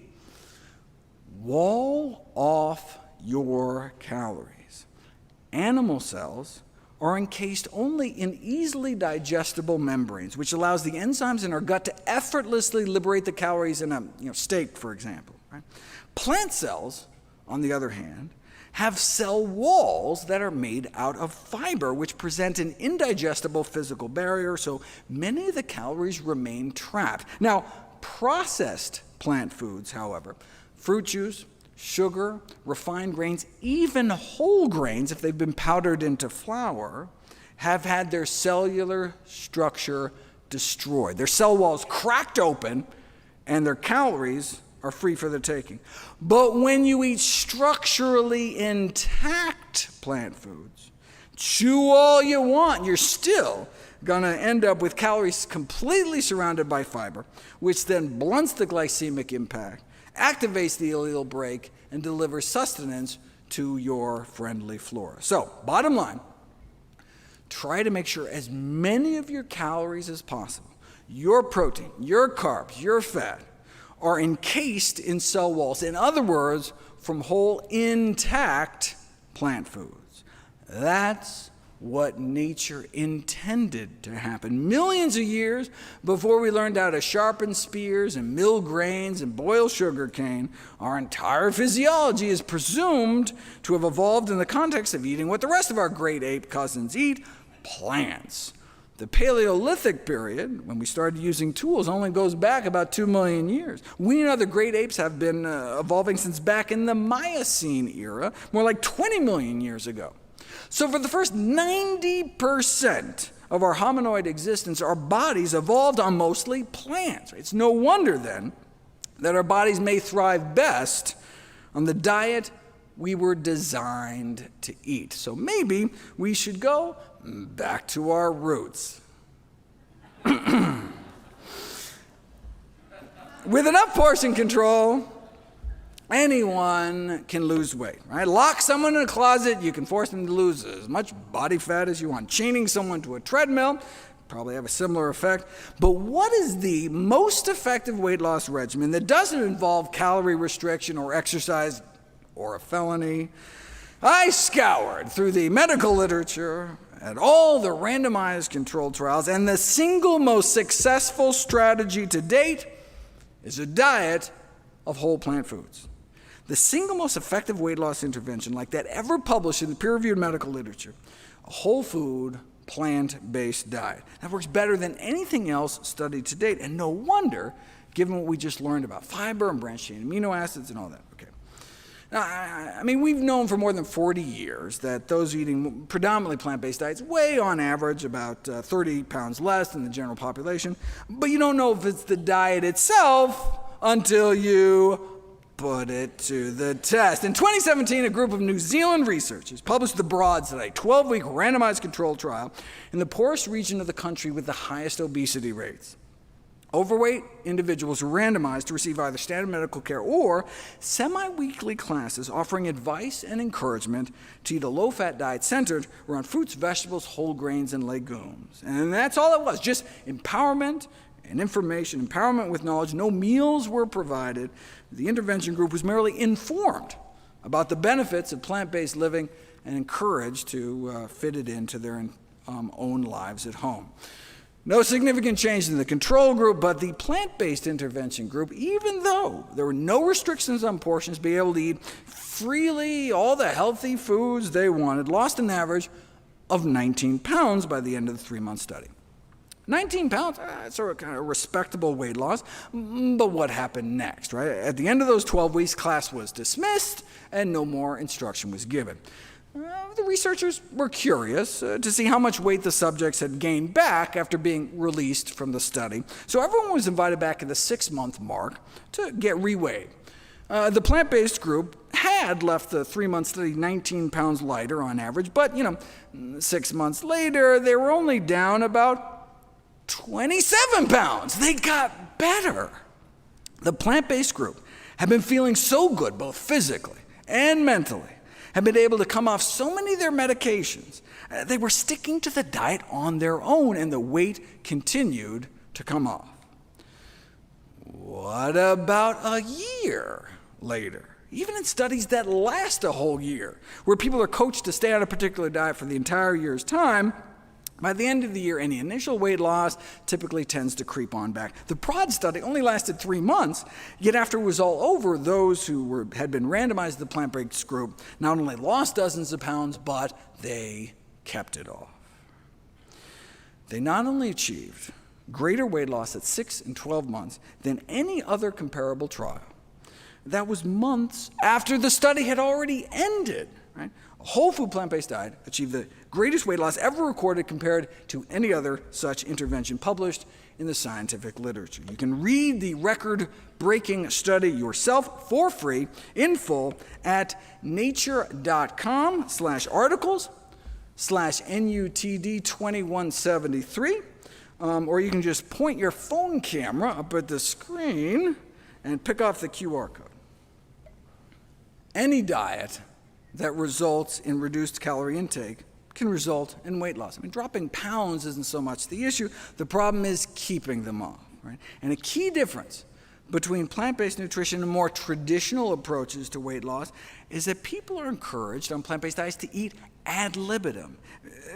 wall off your calories. Animal cells are encased only in easily digestible membranes, which allows the enzymes in our gut to effortlessly liberate the calories in a steak, for example. Right? Plant cells, on the other hand, have cell walls that are made out of fiber, which present an indigestible physical barrier, so many of the calories remain trapped. Now, processed plant foods, however, fruit juice, sugar, refined grains, even whole grains, if they've been powdered into flour, have had their cellular structure destroyed. Their cell walls cracked open, and their calories are free for the taking. But when you eat structurally intact plant foods, chew all you want, you're still going to end up with calories completely surrounded by fiber, which then blunts the glycemic impact, activates the ileal brake, and delivers sustenance to your friendly flora. So, bottom line, try to make sure as many of your calories as possible, your protein, your carbs, your fat, are encased in cell walls. In other words, from whole, intact plant foods. That's what nature intended to happen millions of years before we learned how to sharpen spears and mill grains and boil sugar cane. Our entire physiology is presumed to have evolved in the context of eating what the rest of our great ape cousins eat, plants. The Paleolithic period, when we started using tools, only goes back about 2 million years. We and other great apes have been evolving since back in the Miocene era, more like 20 million years ago. So for the first 90% of our hominoid existence, our bodies evolved on mostly plants. It's no wonder, then, that our bodies may thrive best on the diet we were designed to eat. So maybe we should go back to our roots. With enough portion control, anyone can lose weight, right? Lock someone in a closet, you can force them to lose as much body fat as you want. Chaining someone to a treadmill, probably have a similar effect. But what is the most effective weight loss regimen that doesn't involve calorie restriction or exercise or a felony? I scoured through the medical literature at all the randomized controlled trials, and the single most successful strategy to date is a diet of whole plant foods. The single most effective weight loss intervention like that ever published in the peer-reviewed medical literature, a whole food, plant-based diet. That works better than anything else studied to date, and no wonder, given what we just learned about fiber and branched-chain amino acids and all that. Okay. Now, I mean, we've known for more than 40 years that those eating predominantly plant-based diets weigh on average about 30 pounds less than the general population, but you don't know if it's the diet itself until you put it to the test. In 2017, a group of New Zealand researchers published the Broad Study, 12-week randomized controlled trial in the poorest region of the country with the highest obesity rates. Overweight individuals were randomized to receive either standard medical care or semi-weekly classes offering advice and encouragement to eat a low-fat diet centered around fruits, vegetables, whole grains, and legumes. And that's all it was, just empowerment and information, empowerment with knowledge. No meals were provided. The intervention group was merely informed about the benefits of plant-based living and encouraged to fit it into their own lives at home. No significant change in the control group, but the plant-based intervention group, even though there were no restrictions on portions, be able to eat freely all the healthy foods they wanted, lost an average of 19 pounds by the end of the 3-month study. 19 pounds, that's a kind of respectable weight loss, but what happened next, right? At the end of those 12 weeks, class was dismissed and no more instruction was given. The researchers were curious to see how much weight the subjects had gained back after being released from the study, so everyone was invited back at the 6-month mark to get reweighed. The plant-based group had left the 3-month study 19 pounds lighter on average, but 6 months later, they were only down about 27 pounds. They got better. The plant-based group had been feeling so good, both physically and mentally, had been able to come off so many of their medications. They were sticking to the diet on their own, and the weight continued to come off. What about a year later? Even in studies that last a whole year, where people are coached to stay on a particular diet for the entire year's time, by the end of the year, any initial weight loss typically tends to creep on back. The broad study only lasted 3 months, yet after it was all over, those who had been randomized to the plant-based group not only lost dozens of pounds, but they kept it off. They not only achieved greater weight loss at 6 and 12 months than any other comparable trial. That was months after the study had already ended. Right? A whole food plant-based diet achieved the greatest weight loss ever recorded compared to any other such intervention published in the scientific literature. You can read the record-breaking study yourself for free in full at nature.com/articles/NUTD2173, or you can just point your phone camera up at the screen and pick off the QR code. Any diet that results in reduced calorie intake can result in weight loss. I mean, dropping pounds isn't so much the issue. The problem is keeping them off. Right? And a key difference between plant-based nutrition and more traditional approaches to weight loss is that people are encouraged on plant-based diets to eat ad libitum,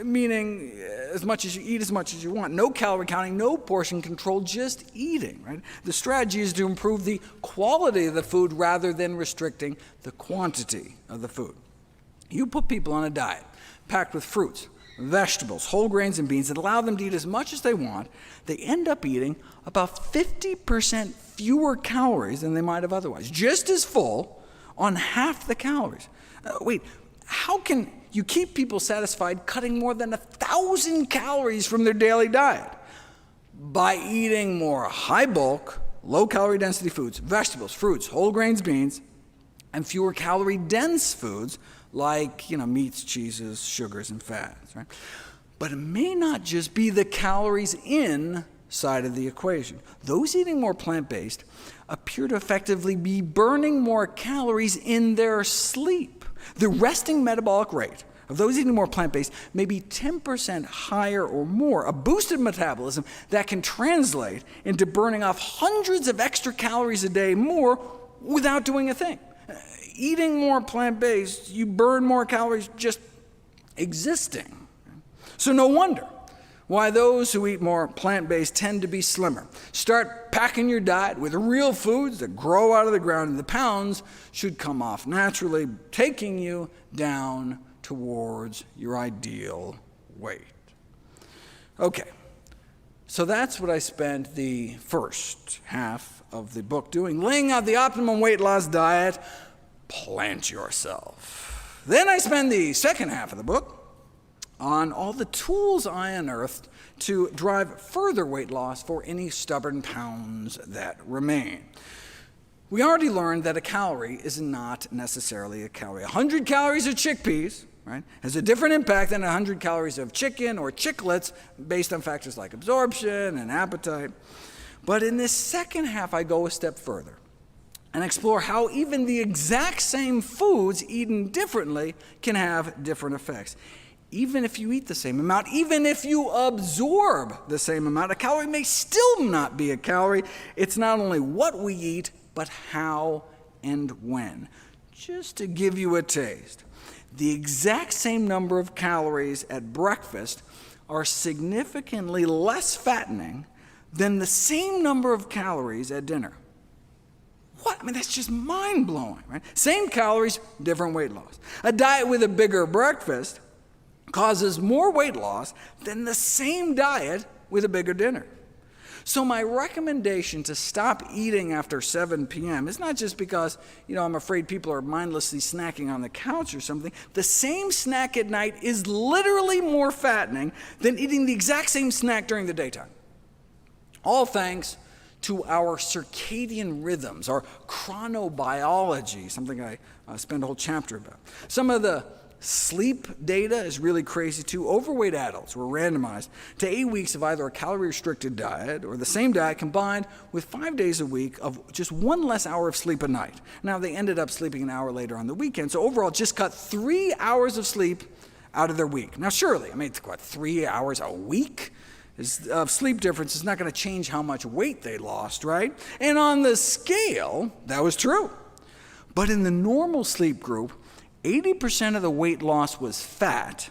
meaning as much as you eat, as much as you want. No calorie counting, no portion control, just eating. Right? The strategy is to improve the quality of the food rather than restricting the quantity of the food. You put people on a diet packed with fruits, vegetables, whole grains, and beans that allow them to eat as much as they want, they end up eating about 50% fewer calories than they might have otherwise, just as full on half the calories. Wait, how can you keep people satisfied cutting more than 1,000 calories from their daily diet? By eating more high-bulk, low-calorie density foods, vegetables, fruits, whole grains, beans, and fewer calorie-dense foods like meats, cheeses, sugars, and fats. Right? But it may not just be the calories in side of the equation. Those eating more plant-based appear to effectively be burning more calories in their sleep. The resting metabolic rate of those eating more plant-based may be 10% higher or more, a boosted metabolism that can translate into burning off hundreds of extra calories a day more without doing a thing. Eating more plant-based, you burn more calories just existing. So no wonder why those who eat more plant-based tend to be slimmer. Start packing your diet with real foods that grow out of the ground, and the pounds should come off naturally, taking you down towards your ideal weight. Okay, so that's what I spent the first half of the book doing, laying out the optimum weight loss diet. Plant yourself. Then I spend the second half of the book on all the tools I unearthed to drive further weight loss for any stubborn pounds that remain. We already learned that a calorie is not necessarily a calorie. 100 calories of chickpeas, right, has a different impact than 100 calories of chicken or chiclets based on factors like absorption and appetite. But in this second half, I go a step further and explore how even the exact same foods eaten differently can have different effects. Even if you eat the same amount, even if you absorb the same amount, a calorie may still not be a calorie. It's not only what we eat, but how and when. Just to give you a taste, the exact same number of calories at breakfast are significantly less fattening than the same number of calories at dinner. What? I mean, that's just mind-blowing, right? Same calories, different weight loss. A diet with a bigger breakfast causes more weight loss than the same diet with a bigger dinner. So my recommendation to stop eating after 7 p.m. is not just because, I'm afraid people are mindlessly snacking on the couch or something. The same snack at night is literally more fattening than eating the exact same snack during the daytime. All thanks to our circadian rhythms, our chronobiology, something I spend a whole chapter about. Some of the sleep data is really crazy too. Overweight adults were randomized to 8 weeks of either a calorie-restricted diet or the same diet combined with 5 days a week of just 1 less hour of sleep a night. Now, they ended up sleeping an hour later on the weekend, so overall just cut 3 hours of sleep out of their week. Now, surely, it's 3 hours a week of sleep difference is not going to change how much weight they lost, right? And on the scale, that was true. But in the normal sleep group, 80% of the weight loss was fat,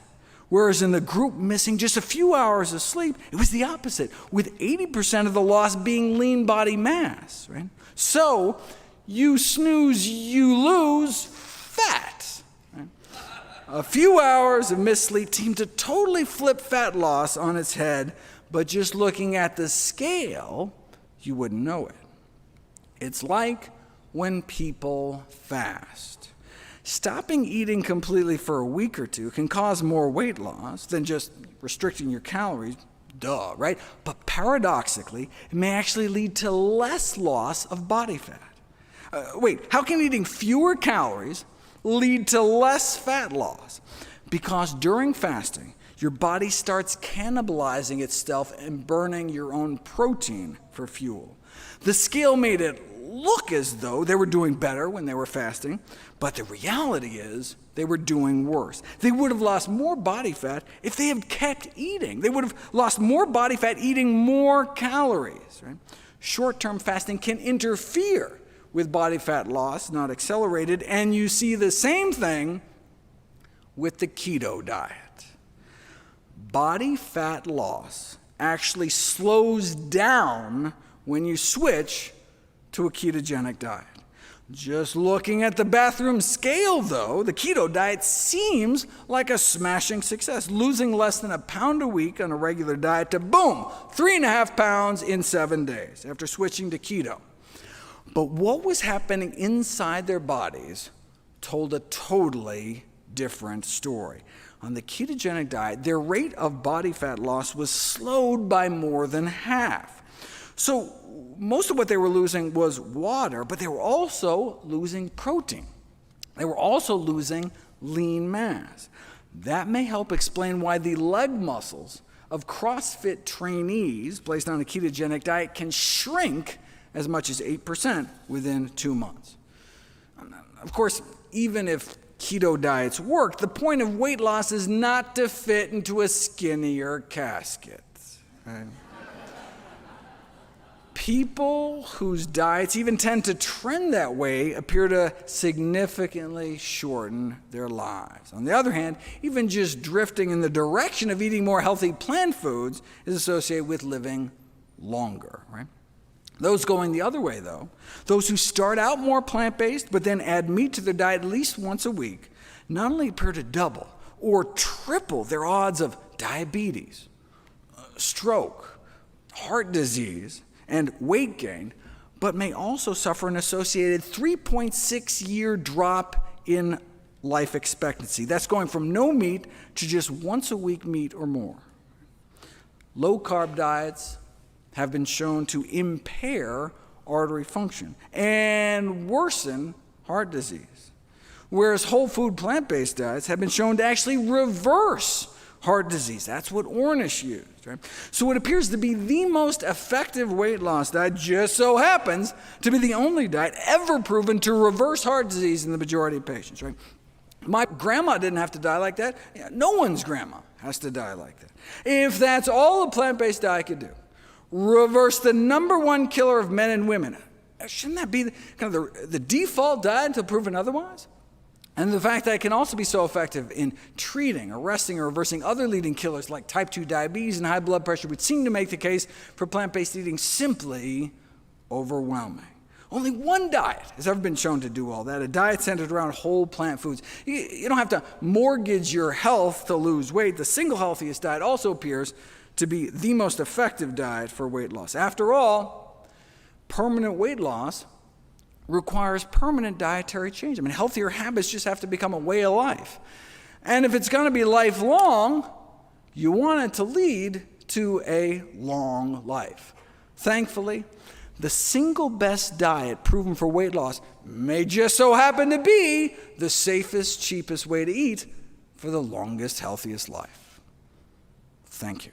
whereas in the group missing just a few hours of sleep, it was the opposite, with 80% of the loss being lean body mass, right? So, you snooze, you lose fat. Right? A few hours of missed sleep seemed to totally flip fat loss on its head, but just looking at the scale, you wouldn't know it. It's like when people fast. Stopping eating completely for a week or two can cause more weight loss than just restricting your calories, duh, right? But paradoxically, it may actually lead to less loss of body fat. Wait, how can eating fewer calories lead to less fat loss? Because during fasting, your body starts cannibalizing itself and burning your own protein for fuel. The scale made it look as though they were doing better when they were fasting, but the reality is they were doing worse. They would have lost more body fat if they had kept eating. They would have lost more body fat eating more calories. Right? Short-term fasting can interfere with body fat loss, not accelerate it, and you see the same thing with the keto diet. Body fat loss actually slows down when you switch to a ketogenic diet. Just looking at the bathroom scale, though, the keto diet seems like a smashing success, losing less than 1 pound a week on a regular diet to, boom, 3.5 pounds in 7 days after switching to keto. But what was happening inside their bodies told a totally different story. On the ketogenic diet, their rate of body fat loss was slowed by more than half. So most of what they were losing was water, but they were also losing protein. They were also losing lean mass. That may help explain why the leg muscles of CrossFit trainees placed on a ketogenic diet can shrink as much as 8% within 2 months. Of course, even if keto diets work, the point of weight loss is not to fit into a skinnier casket. Right? People whose diets even tend to trend that way appear to significantly shorten their lives. On the other hand, even just drifting in the direction of eating more healthy plant foods is associated with living longer, right? Those going the other way, though, those who start out more plant-based but then add meat to their diet at least once a week, not only appear to double or triple their odds of diabetes, stroke, heart disease, and weight gain, but may also suffer an associated 3.6-year drop in life expectancy. That's going from no meat to just once a week meat or more. Low-carb diets have been shown to impair artery function and worsen heart disease, whereas whole food plant-based diets have been shown to actually reverse heart disease. That's what Ornish used, right? So it appears to be the most effective weight loss diet, just so happens to be the only diet ever proven to reverse heart disease in the majority of patients, right? My grandma didn't have to die like that. No one's grandma has to die like that. If that's all a plant-based diet could do, reverse the #1 killer of men and women, shouldn't that be the default diet until proven otherwise? And the fact that it can also be so effective in treating, arresting, or reversing other leading killers like type 2 diabetes and high blood pressure would seem to make the case for plant-based eating simply overwhelming. Only one diet has ever been shown to do all that, a diet centered around whole plant foods. You don't have to mortgage your health to lose weight. The single healthiest diet also appears to be the most effective diet for weight loss. After all, permanent weight loss requires permanent dietary change. I mean, healthier habits just have to become a way of life. And if it's going to be lifelong, you want it to lead to a long life. Thankfully, the single best diet proven for weight loss may just so happen to be the safest, cheapest way to eat for the longest, healthiest life. Thank you.